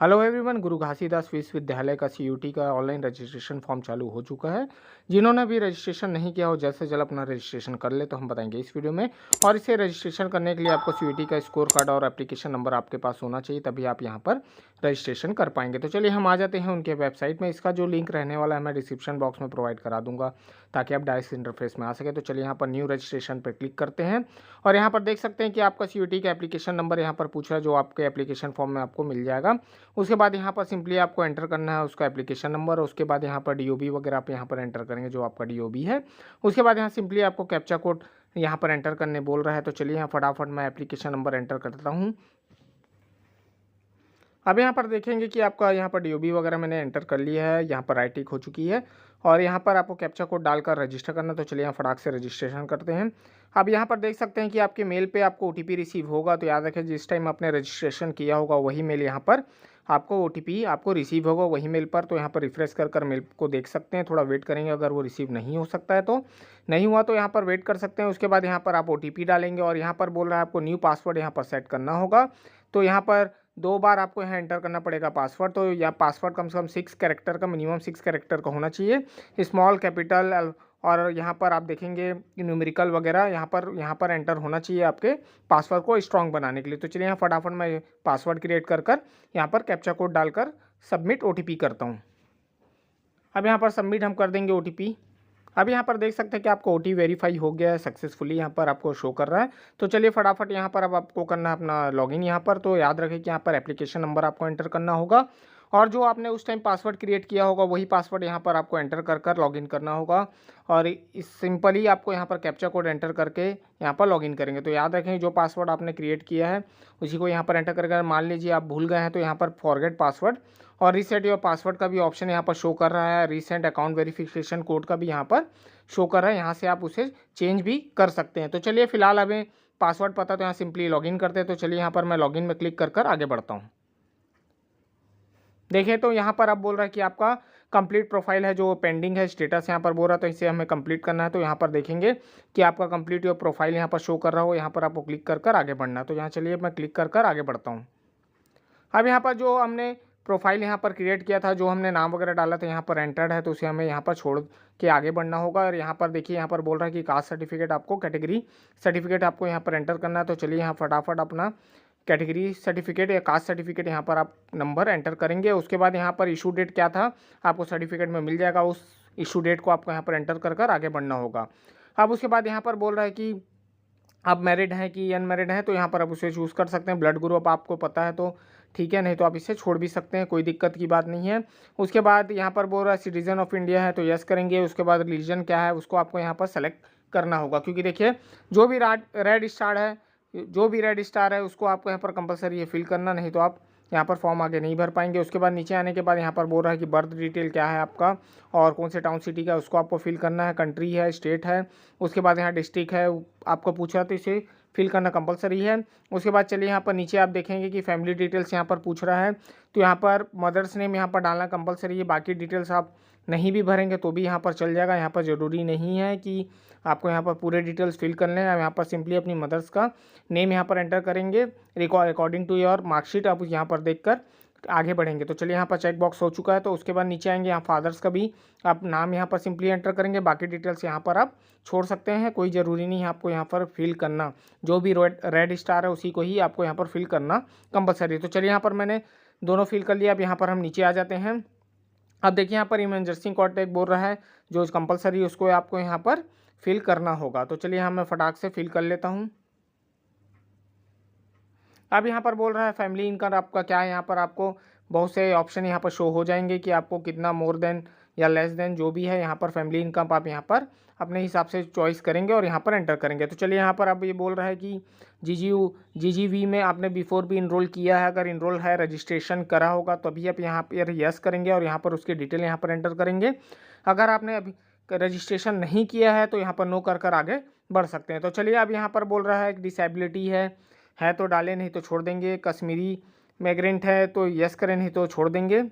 Hello everyone, गुरु घासीदास विश्वविद्यालय का CUT का ऑनलाइन रजिस्ट्रेशन फॉर्म चालू हो चुका है। जिन्होंने भी रजिस्ट्रेशन नहीं किया हो जल्द से जल्द अपना रजिस्ट्रेशन कर ले तो हम बताएंगे इस वीडियो में। और इसे रजिस्ट्रेशन करने के लिए आपको सीयूटी का स्कोर कार्ड और एप्लीकेशन नंबर आपके पास होना चाहिए, तभी आप यहां पर रजिस्ट्रेशन कर पाएंगे। तो चलिए हम आ जाते हैं उनके वेबसाइट में। इसका जो लिंक रहने वाला है मैं डिस्क्रिप्शन बॉक्स में प्रोवाइड करा दूंगा ताकि आप डायरेक्ट इंटरफेस में आ सके। तो चलिए यहाँ पर न्यू रजिस्ट्रेशन पर क्लिक करते हैं और यहाँ पर देख सकते हैं कि आपका सीयूटी का एप्लीकेशन नंबर यहाँ पर पूछ रहा है, जो आपके एप्लीकेशन फॉर्म में आपको मिल जाएगा। उसके बाद यहाँ पर सिंपली आपको एंटर करना है उसका एप्लीकेशन नंबर, और उसके बाद यहाँ पर डीओबी वगैरह आप यहाँ पर एंटर करेंगे जो आपका डीओबी है। उसके बाद यहाँ सिंपली आपको कैप्चा कोड यहाँ पर एंटर करने बोल रहा है। तो चलिए यहाँ फटाफट मैं एप्लीकेशन नंबर एंटर करता हूँ। अब यहाँ पर देखेंगे कि आपका यहाँ पर डीओबी वगैरह मैंने एंटर कर लिया है, यहाँ पर राइट टिक हो चुकी है और यहाँ पर आपको कैप्चा कोड डालकर रजिस्टर करना। तो चलिए यहाँ फटाक से रजिस्ट्रेशन करते हैं। अब यहाँ पर देख सकते हैं कि आपके मेल पे आपको ओटीपी रिसीव होगा। तो याद रखें, जिस टाइम आपने रजिस्ट्रेशन किया होगा वही मेल यहाँ पर आपको ओटीपी आपको रिसीव होगा वही मेल पर। तो यहाँ पर रिफ्रेश कर मेल को देख सकते हैं, थोड़ा वेट करेंगे। अगर वो रिसीव नहीं हो सकता है तो नहीं हुआ तो यहाँ पर वेट कर सकते हैं। उसके बाद यहाँ पर आप ओटीपी डालेंगे और यहाँ पर बोल रहा है आपको न्यू पासवर्ड यहाँ पर सेट करना होगा। तो यहाँ पर 2 बार आपको यहाँ एंटर करना पड़ेगा पासवर्ड। तो यह पासवर्ड कम से कम 6 कैरेक्टर का, मिनिमम 6 कैरेक्टर का होना चाहिए। स्मॉल, कैपिटल और यहाँ पर आप देखेंगे न्यूमेरिकल वगैरह यहाँ पर एंटर होना चाहिए आपके पासवर्ड को स्ट्रॉन्ग बनाने के लिए। तो चलिए यहाँ फटाफट मैं पासवर्ड क्रिएट कर यहाँ पर कैप्चा कोड डालकर सबमिट ओटीपी करता हूँ। अब यहाँ पर सबमिट हम कर देंगे ओटीपी। अब यहाँ पर देख सकते हैं कि आपको ओटीपी वेरीफाई हो गया है सक्सेसफुली, यहाँ पर आपको शो कर रहा है। तो चलिए फटाफट यहाँ पर अब आपको करना है अपना लॉगिन यहाँ पर। तो याद रखें कि यहाँ पर एप्लीकेशन नंबर आपको एंटर करना होगा और जो आपने उस टाइम पासवर्ड क्रिएट किया होगा वही पासवर्ड यहाँ पर आपको एंटर कर लॉगिन करना होगा। और इस सिंपली आपको यहाँ पर कैप्चा कोड एंटर करके यहाँ पर लॉगिन करेंगे। तो याद रखें जो पासवर्ड आपने क्रिएट किया है उसी को यहाँ पर एंटर करके, मान लीजिए आप भूल गए हैं तो यहाँ पर फॉरगेट पासवर्ड और रीसेट योर पासवर्ड का भी ऑप्शन यहाँ पर शो कर रहा है। रीसेंट अकाउंट वेरिफिकेशन कोड का भी यहाँ पर शो कर रहा है, यहाँ से आप उसे चेंज भी कर सकते हैं। तो चलिए फिलहाल हमें पासवर्ड पता तो यहाँ सिंपली लॉगिन करते हैं। तो चलिए यहाँ पर मैं लॉगिन में क्लिक कर आगे बढ़ता हूँ। देखिए तो यहाँ पर अब बोल रहा है कि आपका कंप्लीट प्रोफाइल है, जो पेंडिंग है स्टेटस यहाँ पर बोल रहा है, तो इसे हमें कंप्लीट करना है। तो यहाँ पर देखेंगे कि आपका कंप्लीट योर प्रोफाइल यहाँ पर शो कर रहा हो, यहाँ पर आपको क्लिक कर आगे बढ़ना है। तो यहाँ चलिए मैं क्लिक कर आगे बढ़ता हूँ। अब यहाँ पर जो हमने प्रोफाइल यहाँ पर क्रिएट किया था, जो हमने नाम वगैरह डाला था यहाँ पर एंटर्ड है, तो उसे हमें यहाँ पर छोड़ के आगे बढ़ना होगा। और यहाँ पर देखिए यहाँ पर बोल रहा है कि कास्ट सर्टिफिकेट आपको, कैटेगरी सर्टिफिकेट आपको यहाँ पर एंटर करना है। तो चलिए यहाँ फटाफट अपना कैटेगरी सर्टिफिकेट या कास्ट सर्टिफिकेट यहाँ पर आप नंबर एंटर करेंगे। उसके बाद यहाँ पर इशू डेट क्या था आपको सर्टिफिकेट में मिल जाएगा, उस इशू डेट को आपको यहाँ पर एंटर कर आगे बढ़ना होगा। अब उसके बाद यहाँ पर बोल रहा है कि आप मैरिड हैं कि अनमैरिड हैं, तो यहाँ पर आप उसे चूज़ कर सकते हैं। ब्लड ग्रुप आपको पता है तो ठीक है, नहीं तो आप इसे छोड़ भी सकते हैं, कोई दिक्कत की बात नहीं है। उसके बाद यहाँ पर बोल रहा है सिटीजन ऑफ इंडिया है तो यस करेंगे। उसके बाद रिलीजन क्या है उसको आपको यहाँ पर सेलेक्ट करना होगा, क्योंकि देखिए जो भी रेड स्टार है उसको आपको यहाँ पर कंपलसरी ये फिल करना, नहीं तो आप यहाँ पर फॉर्म आगे नहीं भर पाएंगे। उसके बाद नीचे आने के बाद यहाँ पर बोल रहा है कि बर्थ डिटेल क्या है आपका और कौन से टाउन सिटी का उसको आपको फिल करना है, कंट्री है, स्टेट है। उसके बाद यहाँ डिस्ट्रिक्ट है आपको पूछा है तो इसे फिल करना कंपलसरी है। उसके बाद चलिए यहाँ पर नीचे आप देखेंगे कि फैमिली डिटेल्स यहाँ पर पूछ रहा है, तो यहाँ पर मदर्स नेम यहाँ पर डालना कंपलसरी है। बाकी डिटेल्स आप नहीं भी भरेंगे तो भी यहाँ पर चल जाएगा, यहाँ पर ज़रूरी नहीं है कि आपको यहाँ पर पूरे डिटेल्स फिल करने हैं। यहाँ पर सिंपली अपनी मदर्स का नेम यहाँ पर एंटर करेंगे अकॉर्डिंग टू योर मार्कशीट, आप यहाँ पर देखकर आगे बढ़ेंगे। तो चलिए यहाँ पर चेक बॉक्स हो चुका है। तो उसके बाद नीचे आएंगे, यहाँ फादर्स का भी आप नाम यहाँ पर सिंपली एंटर करेंगे। बाकी डिटेल्स यहाँ पर आप छोड़ सकते हैं, कोई ज़रूरी नहीं है आपको यहाँ पर फिल करना। जो भी रेड स्टार है उसी को ही आपको यहाँ पर फिल करना कंपलसरी है। तो चलिए यहाँ पर मैंने दोनों फिल कर लिया। अब यहाँ पर हम नीचे आ जाते हैं। अब देखिए यहाँ पर इमरजेंसी कॉन्टैक्ट बोल रहा है, जो कंपलसरी उसको आपको यहाँ पर फिल करना होगा। तो चलिए यहाँ मैं फटाक से फिल कर लेता हूँ। अब यहाँ पर बोल रहा है फैमिली इनकम आपका क्या है, यहाँ पर आपको बहुत से ऑप्शन यहाँ पर शो हो जाएंगे कि आपको कितना मोर देन या लेस देन जो भी है यहाँ पर फैमिली इनकम आप यहाँ पर अपने हिसाब से चॉइस करेंगे और यहाँ पर एंटर करेंगे। तो चलिए यहाँ पर अब ये बोल रहा है कि जीजीवी में आपने बिफोर भी इनरोल किया है, अगर इनरोल है रजिस्ट्रेशन करा होगा तो अभी आप यहाँ पर यस करेंगे और यहाँ पर उसकी डिटेल यहाँ पर एंटर करेंगे। अगर आपने अभी रजिस्ट्रेशन नहीं किया है तो यहाँ पर नो कर आगे बढ़ सकते हैं। तो चलिए अब यहाँ पर बोल रहा है कि डिसेबिलिटी है तो डालें, नहीं तो छोड़ देंगे। कश्मीरी मैग्रेंट है तो यस करें, नहीं तो छोड़ देंगे।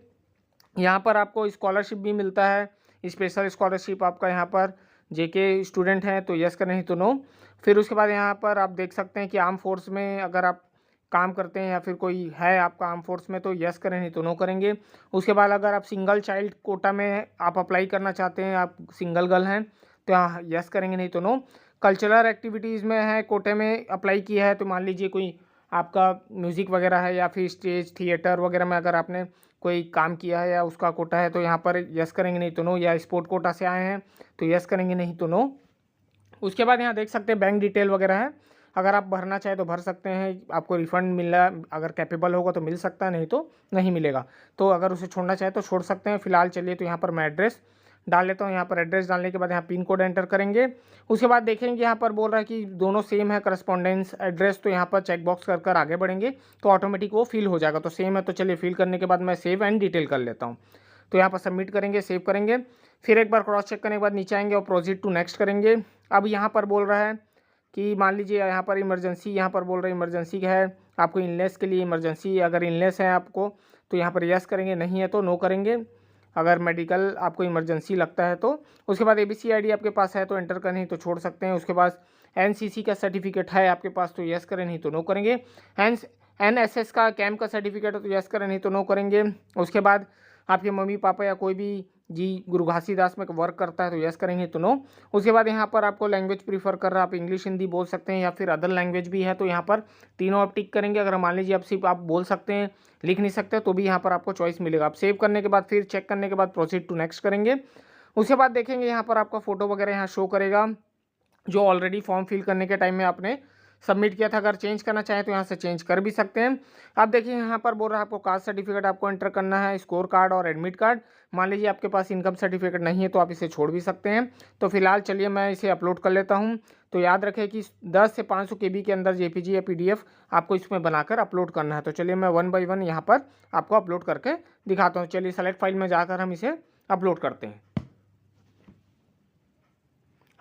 यहाँ पर आपको स्कॉलरशिप भी मिलता है, स्पेशल स्कॉलरशिप आपका यहाँ पर जेके स्टूडेंट हैं तो यस करें, नहीं तो नो। फिर उसके बाद यहाँ पर आप देख सकते हैं कि आर्म फोर्स में अगर आप काम करते हैं या फिर कोई है आपका आर्म फोर्स में तो यस करें, नहीं तो नो करेंगे। उसके बाद अगर आप सिंगल चाइल्ड कोटा में आप अप्लाई करना चाहते हैं, आप सिंगल गर्ल हैं तो यहाँ यस करेंगे, नहीं तो नो। कल्चरल एक्टिविटीज़ में है कोटे में अप्लाई किया है तो मान लीजिए कोई आपका म्यूज़िक वगैरह है या फिर स्टेज थिएटर वगैरह में अगर आपने कोई काम किया है या उसका कोटा है तो यहाँ पर यस करेंगे, नहीं तो नो। या स्पोर्ट कोटा से आए हैं तो यस करेंगे, नहीं तो नो। उसके बाद यहाँ देख सकते हैं बैंक डिटेल वगैरह है, अगर आप भरना चाहें तो भर सकते हैं, आपको रिफ़ंड मिलना अगर कैपेबल होगा तो मिल सकता है, नहीं तो नहीं मिलेगा। तो अगर उसे छोड़ना चाहे तो छोड़ सकते हैं। फिलहाल चलिए तो यहाँ पर मैं एड्रेस डाल लेता हूँ। यहाँ पर एड्रेस डालने के बाद यहाँ पिन कोड एंटर करेंगे। उसके बाद देखेंगे यहाँ पर बोल रहा है कि दोनों सेम है करस्पॉन्डेंस एड्रेस, तो यहाँ पर चेक बॉक्स कर आगे बढ़ेंगे तो ऑटोमेटिक वो फिल हो जाएगा। तो सेम है तो चलिए फिल करने के बाद मैं सेव एंड डिटेल कर लेता हूँ। तो यहाँ पर सबमिट करेंगे, सेव करेंगे, फिर एक बार क्रॉस चेक करने के बाद नीचे आएंगे और प्रोसीड टू नेक्स्ट करेंगे। अब यहाँ पर बोल रहा है कि मान लीजिए यहाँ पर इमरजेंसी, यहाँ पर बोल रहे हैं इमरजेंसी है आपको, इलनेस के लिए इमरजेंसी, अगर इलनेस है आपको तो यहाँ पर यस करेंगे, नहीं है तो नो करेंगे। अगर मेडिकल आपको इमरजेंसी लगता है तो उसके बाद ABC ID आपके पास है तो एंटर करें, नहीं तो छोड़ सकते हैं। उसके बाद NCC का सर्टिफिकेट है आपके पास तो यस करें, नहीं तो नो करेंगे। NSS का कैंप का सर्टिफिकेट है तो यस करें, नहीं तो नो करेंगे। उसके बाद आपके मम्मी पापा या कोई भी जी गुरु घासीदास में वर्क करता है तो यस करेंगे तो नो। उसके बाद यहाँ पर आपको लैंग्वेज प्रीफर कर रहा है, आप इंग्लिश हिंदी बोल सकते हैं या फिर अदर लैंग्वेज भी है तो यहाँ पर तीनों आप टिक करेंगे। अगर मान लीजिए आप सिर्फ आप बोल सकते हैं लिख नहीं सकते तो भी यहाँ पर आपको चॉइस मिलेगा। आप सेव करने के बाद फिर चेक करने के बाद प्रोसीड टू नेक्स्ट करेंगे। उसके बाद देखेंगे यहाँ पर आपका फोटो वगैरह यहाँ शो करेगा जो ऑलरेडी फॉर्म फिल करने के टाइम में आपने सबमिट किया था। अगर चेंज करना चाहें तो यहाँ से चेंज कर भी सकते हैं। अब देखिए यहाँ पर बोल रहा है आपको कास्ट सर्टिफिकेट आपको एंटर करना है, स्कोर कार्ड और एडमिट कार्ड। मान लीजिए आपके पास इनकम सर्टिफिकेट नहीं है तो आप इसे छोड़ भी सकते हैं। तो फिलहाल चलिए मैं इसे अपलोड कर लेता हूँ। तो याद रखें कि 10 से 500 KB के अंदर JPG या PDF आपको इसमें बनाकर अपलोड करना है। तो चलिए मैं 1 बाय 1 यहाँ पर आपको अपलोड करके दिखाता हूँ। चलिए सेलेक्ट फाइल में जाकर हम इसे अपलोड करते हैं।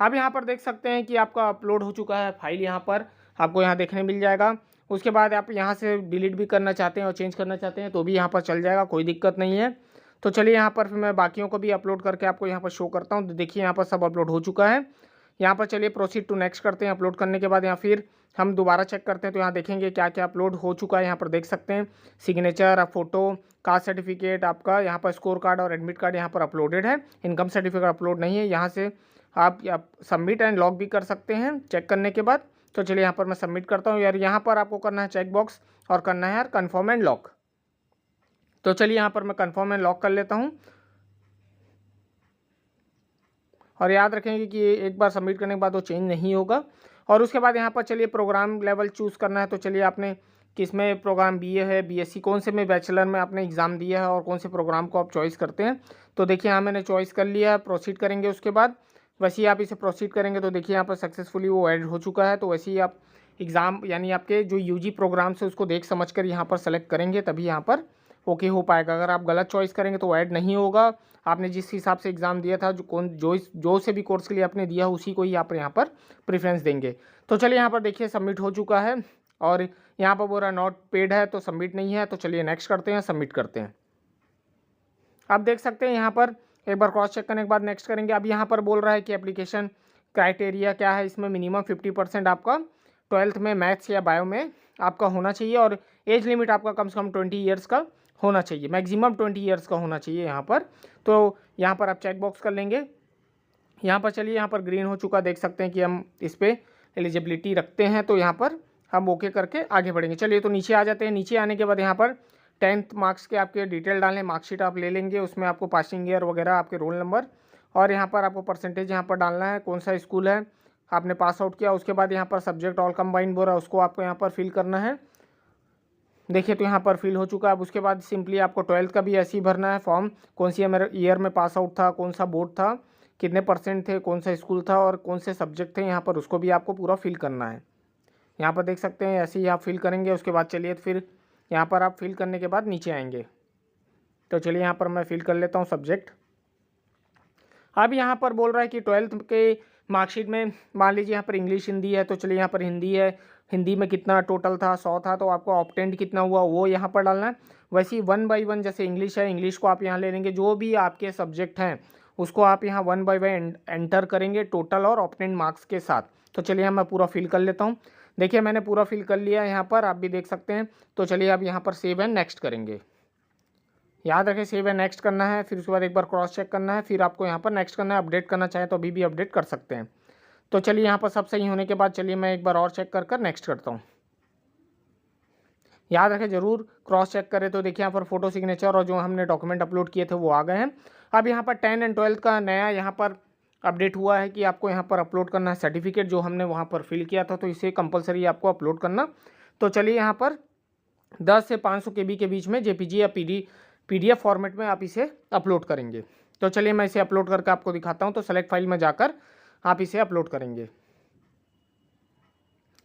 आप यहाँ पर देख सकते हैं कि आपका अपलोड हो चुका है फाइल, यहाँ पर आपको यहाँ देखने मिल जाएगा। उसके बाद आप यहाँ से डिलीट भी करना चाहते हैं और चेंज करना चाहते हैं तो भी यहाँ पर चल जाएगा, कोई दिक्कत नहीं है। तो चलिए यहाँ पर फिर मैं बाकियों को भी अपलोड करके आपको यहाँ पर शो करता हूँ। तो देखिए यहाँ पर सब अपलोड हो चुका है। यहाँ पर चलिए प्रोसीड टू नेक्स्ट करते हैं। अपलोड करने के बाद यहाँ फिर हम दोबारा चेक करते हैं तो यहाँ देखेंगे क्या क्या अपलोड हो चुका है। यहाँ पर देख सकते हैं सिग्नेचर, फोटो, कास्ट सर्टिफिकेट आपका, यहाँ पर स्कोर कार्ड और एडमिट कार्ड यहाँ पर अपलोडेड है। इनकम सर्टिफिकेट अपलोड नहीं है। यहाँ से आप सबमिट एंड लॉग भी कर सकते हैं चेक करने के बाद। तो चलिए यहाँ पर मैं सबमिट करता हूँ यार। यहाँ पर आपको करना है चेक बॉक्स और करना है यार कन्फर्म एंड लॉक। तो चलिए यहाँ पर मैं कन्फर्म एंड लॉक कर लेता हूँ। और याद रखेंगे कि एक बार सबमिट करने के बाद वो चेंज नहीं होगा। और उसके बाद यहाँ पर चलिए प्रोग्राम लेवल चूज़ करना है। तो चलिए आपने किस में प्रोग्राम BA है, BSc, कौन से में बैचलर में आपने एग्ज़ाम दिया है और कौन से प्रोग्राम को आप चॉइस करते हैं। तो देखिए यहाँ मैंने चॉइस कर लिया है, प्रोसीड करेंगे। उसके बाद वैसे ही आप इसे प्रोसीड करेंगे तो देखिए यहाँ पर सक्सेसफुली वो ऐड हो चुका है। तो वैसे ही आप एग्ज़ाम यानी आपके जो UG प्रोग्राम्स है उसको देख समझ कर यहाँ पर सेलेक्ट करेंगे तभी यहाँ पर ओके हो पाएगा। अगर आप गलत चॉइस करेंगे तो ऐड नहीं होगा। आपने जिस हिसाब से एग्ज़ाम दिया था, जो से भी कोर्स के लिए आपने दिया उसी को ही आप यहाँ पर प्रेफरेंस देंगे। तो चलिए यहाँ पर देखिए सबमिट हो चुका है और यहाँ पर बोल रहा नॉट पेड है तो सबमिट नहीं है। तो चलिए नेक्स्ट करते हैं, सबमिट करते हैं। आप देख सकते हैं यहाँ पर एक बार क्रॉस चेक करने के बाद नेक्स्ट करेंगे। अब यहाँ पर बोल रहा है कि एप्लीकेशन क्राइटेरिया क्या है, इसमें मिनिमम 50% आपका 12th में मैथ्स या बायो में आपका होना चाहिए और एज लिमिट आपका कम से कम 20 ईयर्स का होना चाहिए, मैक्सिमम 20 ईयर्स का होना चाहिए यहाँ पर। तो यहाँ पर आप चेक बॉक्स कर लेंगे। यहाँ पर चलिए यहाँ पर ग्रीन हो चुका, देख सकते हैं कि हम इस पर एलिजिबिलिटी रखते हैं तो यहाँ पर हम ओके करके आगे बढ़ेंगे। चलिए तो नीचे आ जाते हैं। नीचे आने के बाद यहाँ पर 10th मार्क्स के आपके डिटेल डालने, मार्कशीट आप ले लेंगे, उसमें आपको पासिंग ईयर वगैरह, आपके रोल नंबर और यहाँ पर आपको परसेंटेज यहाँ पर डालना है, कौन सा स्कूल है आपने पास आउट किया। उसके बाद यहाँ पर सब्जेक्ट ऑल कंबाइंड बोल रहा है, उसको आपको यहाँ पर फिल करना है। देखिए तो यहाँ पर फिल हो चुका है। अब उसके बाद सिंपली आपको 12th का भी ऐसे ही भरना है फॉर्म, कौन सी ईयर में पास आउट था, कौन सा बोर्ड था, कितने % थे, कौन सा स्कूल था और कौन से सब्जेक्ट थे, यहाँ पर उसको भी आपको पूरा फिल करना है। यहाँ पर देख सकते हैं ऐसे ही आप फिल करेंगे। उसके बाद चलिए फिर यहाँ पर आप फिल करने के बाद नीचे आएंगे। तो चलिए यहाँ पर मैं फिल कर लेता हूँ सब्जेक्ट। अब यहाँ पर बोल रहा है कि 12th के मार्कशीट में मान लीजिए यहाँ पर इंग्लिश हिंदी है तो चलिए यहाँ पर हिंदी है, हिंदी में कितना टोटल था, 100 था, तो आपको ऑप्टेंड कितना हुआ वो यहाँ पर डालना है। वैसे ही 1 बाय 1 जैसे इंग्लिश है, इंग्लिश को आप यहाँ ले लेंगे, जो भी आपके सब्जेक्ट हैं उसको आप यहाँ 1 बाय 1 एंटर करेंगे टोटल और ऑप्टेंड मार्क्स के साथ। तो चलिए मैं पूरा फिल कर लेता हूँ। देखिए मैंने पूरा फिल कर लिया है यहाँ पर, आप भी देख सकते हैं। तो चलिए अब यहाँ पर सेव एंड नेक्स्ट करेंगे। याद रखें सेव एंड नेक्स्ट करना है, फिर उसके बाद एक बार क्रॉस चेक करना है, फिर आपको यहाँ पर नेक्स्ट करना है। अपडेट करना चाहे तो अभी भी अपडेट कर सकते हैं। तो चलिए यहाँ पर सब सही होने के बाद चलिए मैं एक बार और चेक कर नेक्स्ट करता हूँ। याद रखें जरूर क्रॉस चेक करें। तो देखिए यहाँ पर फोटो सिग्नेचर और जो हमने डॉक्यूमेंट अपलोड किए थे वो आ गए हैं। अब यहाँ पर 10 एंड 12 का नया यहाँ पर अपडेट हुआ है कि आपको यहाँ पर अपलोड करना है सर्टिफिकेट, जो हमने वहाँ पर फिल किया था, तो इसे कंपलसरी आपको अपलोड करना। तो चलिए यहाँ पर 10 से 500 KB के बीच में जेपीजी या PDF फॉर्मेट में आप इसे अपलोड करेंगे। तो चलिए मैं इसे अपलोड करके आपको दिखाता हूँ। तो सेलेक्ट फाइल में जाकर आप इसे अपलोड करेंगे।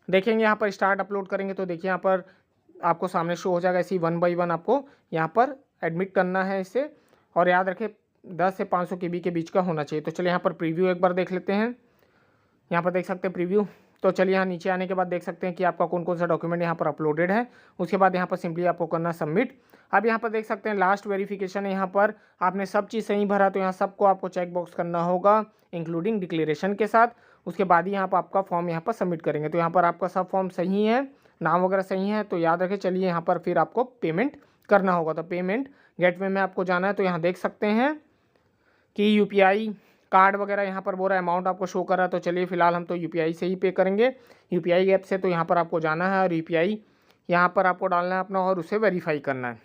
देखेंगे यहाँ पर स्टार्ट अपलोड करेंगे तो देखिए यहाँ पर आपको सामने शो हो जाएगा। इसी 1 बाई 1 आपको यहाँ पर एडमिट करना है इसे, और याद रखें 10 से 500 KB के बीच का होना चाहिए। तो चलिए यहाँ पर प्रीव्यू एक बार देख लेते हैं। यहाँ पर देख सकते हैं प्रीव्यू। तो चलिए यहाँ नीचे आने के बाद देख सकते हैं कि आपका कौन कौन सा डॉक्यूमेंट यहाँ पर अपलोडेड है। उसके बाद यहाँ पर सिंपली आपको करना सबमिट। अब यहाँ पर देख सकते हैं लास्ट वेरिफिकेशन है। यहाँ पर आपने सब चीज़ सही भरा तो यहाँ सबको आपको चेक बॉक्स करना होगा इंक्लूडिंग डिक्लेरेशन के साथ। उसके बाद ही यहाँ पर आपका फॉर्म यहाँ पर सबमिट करेंगे। तो यहाँ पर आपका सब फॉर्म सही है, नाम वगैरह सही है। तो याद रखें चलिए यहाँ पर फिर आपको पेमेंट करना होगा। तो पेमेंट गेटवे में आपको जाना है। तो यहाँ देख सकते हैं कि UPI कार्ड वगैरह यहाँ पर बोल रहा है अमाउंट आपको शो कर रहा है। तो चलिए फिलहाल हम तो UPI से ही पे करेंगे, UPI ऐप से। तो यहाँ पर आपको जाना है और UPI यहाँ पर आपको डालना है अपना और उसे वेरीफाई करना है।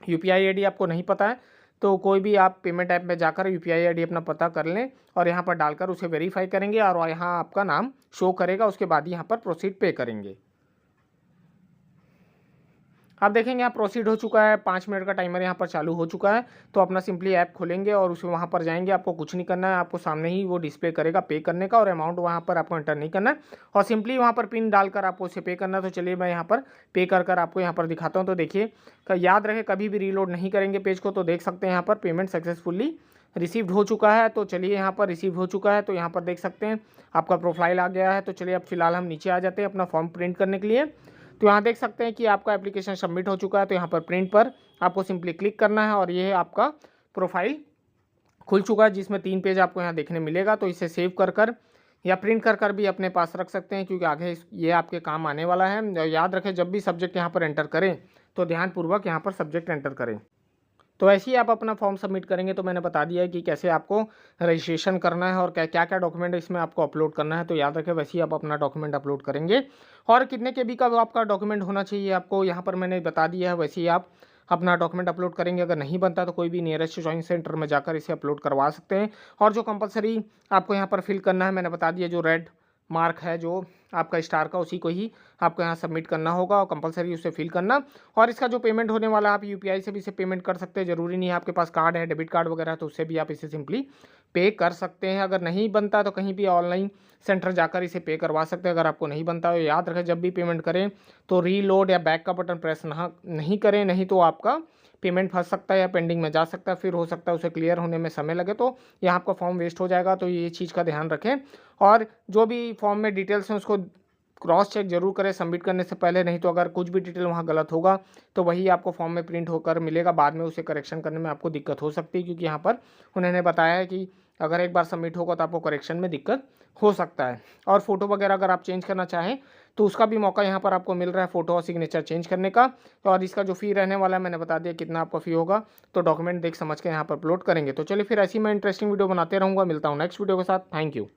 UPI ID आपको नहीं पता है तो कोई भी आप पेमेंट ऐप में जाकर UPI ID अपना पता कर लें और यहाँ पर डालकर उसे वेरीफाई करेंगे और यहाँ आपका नाम शो करेगा। उसके बाद यहाँ पर प्रोसीड पे करेंगे। आप देखेंगे यहाँ प्रोसीड हो चुका है, 5 मिनट का टाइमर यहाँ पर चालू हो चुका है। तो अपना सिंपली ऐप खोलेंगे और उसमें वहाँ पर जाएंगे। आपको कुछ नहीं करना है, आपको सामने ही वो डिस्प्ले करेगा पे करने का, और अमाउंट वहाँ पर आपको एंटर नहीं करना है और सिंपली वहाँ पर पिन डालकर आपको उसे पे करना है। तो चलिए मैं यहाँ पर पे कर आपको यहाँ पर दिखाता हूँ। तो देखिए याद रहे कभी भी रीलोड नहीं करेंगे पेज को। तो देख सकते हैं यहाँ पर पेमेंट सक्सेसफुली रिसीव्ड हो चुका है। तो चलिए यहाँ पर रिसीव हो चुका है। तो यहाँ पर देख सकते हैं आपका प्रोफाइल आ गया है। तो चलिए अब फिलहाल हम नीचे आ जाते हैं अपना फॉर्म प्रिंट करने के लिए। तो यहाँ देख सकते हैं कि आपका एप्लीकेशन सबमिट हो चुका है। तो यहाँ पर प्रिंट पर आपको सिंपली क्लिक करना है और ये आपका प्रोफाइल खुल चुका है, जिसमें 3 पेज आपको यहाँ देखने मिलेगा। तो इसे सेव कर या प्रिंट कर भी अपने पास रख सकते हैं, क्योंकि आगे ये आपके काम आने वाला है। याद रखें जब भी सब्जेक्ट यहाँ पर एंटर करें तो ध्यानपूर्वक यहाँ पर सब्जेक्ट एंटर करें। तो ऐसे ही आप अपना फॉर्म सबमिट करेंगे। तो मैंने बता दिया है कि कैसे आपको रजिस्ट्रेशन करना है और क्या क्या डॉक्यूमेंट इसमें आपको अपलोड करना है। तो याद रखें वैसे ही आप अपना डॉक्यूमेंट अपलोड करेंगे और कितने KB का आपका डॉक्यूमेंट होना चाहिए आपको यहाँ पर मैंने बता दिया है। वैसे ही आप अपना डॉक्यूमेंट अपलोड करेंगे। अगर नहीं बनता तो कोई भी नियरेस्ट ज्वाइनिंग सेंटर में जाकर इसे अपलोड करवा सकते हैं। और जो कंपलसरी आपको यहाँ पर फिल करना है मैंने बता दिया, जो रेड मार्क है जो आपका स्टार का, उसी को ही आपको यहाँ सबमिट करना होगा और कंपलसरी उसे फिल करना। और इसका जो पेमेंट होने वाला है आप UPI से भी इसे पेमेंट कर सकते हैं। ज़रूरी नहीं है आपके पास कार्ड है, डेबिट कार्ड वगैरह, तो उससे भी आप इसे सिंपली पे कर सकते हैं। अगर नहीं बनता तो कहीं भी ऑनलाइन सेंटर जाकर इसे पे करवा सकते हैं। अगर आपको नहीं बनता तो याद रखें जब भी पेमेंट करें तो रीलोड या बैक का बटन प्रेस नहीं करें, नहीं तो आपका पेमेंट फंस सकता है या पेंडिंग में जा सकता है। फिर हो सकता है उसे क्लियर होने में समय लगे तो यहाँ आपका फॉर्म वेस्ट हो जाएगा। तो ये चीज़ का ध्यान रखें और जो भी फॉर्म में डिटेल्स हैं उसको क्रॉस चेक जरूर करें सबमिट करने से पहले। नहीं तो अगर कुछ भी डिटेल वहाँ गलत होगा तो वही आपको फॉर्म में प्रिंट होकर मिलेगा, बाद में उसे करेक्शन करने में आपको दिक्कत हो सकती है, क्योंकि यहाँ पर उन्होंने बताया है कि अगर एक बार सबमिट होगा तो आपको करेक्शन में दिक्कत हो सकता है। और फोटो वगैरह अगर आप चेंज करना चाहें तो उसका भी मौका यहाँ पर आपको मिल रहा है, फोटो और सिग्नेचर चेंज करने का। तो और इसका जो फ़ी रहने वाला है मैंने बता दिया कितना आपका फ़ी होगा। तो डॉक्यूमेंट देख समझ के यहाँ पर अपलोड करेंगे। तो चलिए फिर ऐसी मैं इंटरेस्टिंग वीडियो बनाते रहूँगा। मिलता हूँ नेक्स्ट वीडियो के साथ। Thank you.